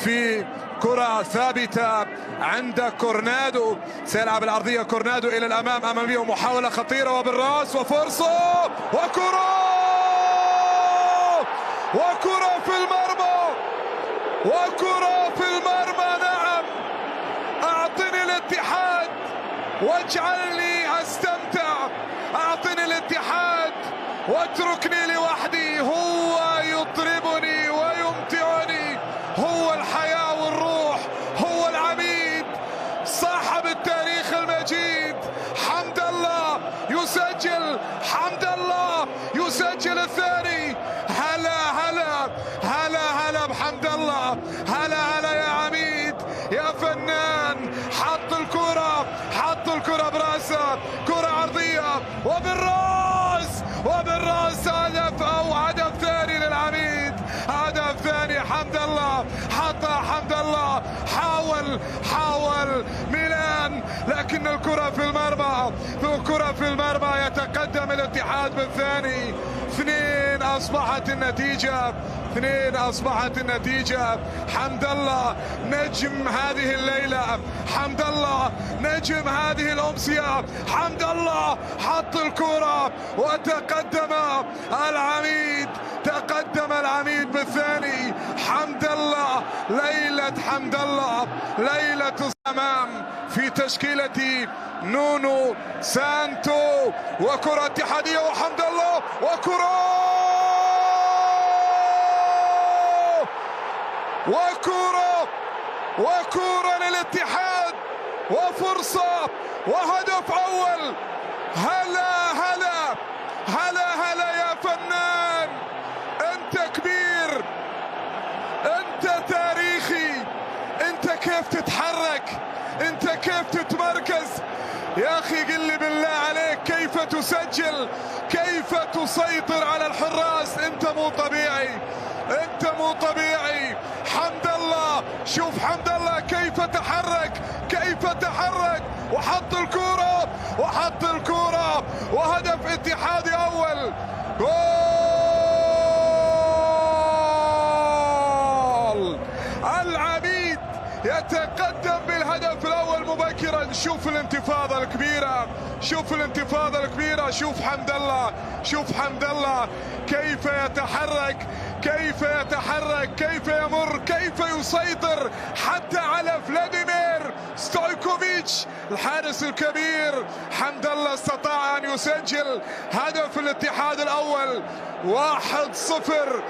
في كرة ثابتة عند كورنادو، سيلعب العرضية كورنادو إلى الأمام أمامية ومحاولة خطيرة وبالراس وفرصة وكرة في المرمى، نعم. أعطني الاتحاد واجعلني أستمتع، أعطني الاتحاد واتركني لوحدي. هو يطربني ويمتعني، هو الحياة والروح، هو العميد صاحب التاريخ المجيد. حمد الله يسجل، حمد الله يسجل الثاني. هلا هلا هلا هلا بحمد الله، هلا هلا يا عميد يا فنان. حط الكرة براسه، كرة عرضية وبالراس هدف أو هدف ثاني للعميد، هدف ثاني. حمد الله حطها، حمد الله حاول ميلان، لكن الكرة في المرمى، يتقدم الاتحاد بالثاني. 2 أصبحت النتيجة. حمد الله نجم هذه الليلة، حمد الله نجم هذه الأمسية. حمد الله حط الكرة وتقدم العميد بالثاني. حمد الله، ليلة الأمام في تشكيلة نونو سانتو، وكرة اتحادية وحمد الله وكرة للاتحاد وفرصة وهدف أول. هلا هلا هلا هلا يا فنان، أنت كبير، أنت تاريخي، أنت كيف تتحرك، أنت كيف تتمركز يا أخي. قل لي بالله عليك كيف تسجل، كيف تسيطر على الحراس. أنت مو طبيعي. حمد الله، شوف حمد الله كيف تحرك وحط الكرة وهدف اتحادي أول. جول! العميد يتقدم بالهدف الأول مبكرا. شوف الانتفاضة الكبيرة، شوف حمد الله كيف يتحرك، كيف يمر، كيف يسيطر حتى على فلاديمير ستويكوفيتش الحارس الكبير. حمد الله استطاع أن يسجل هدف الاتحاد الأول. 1-0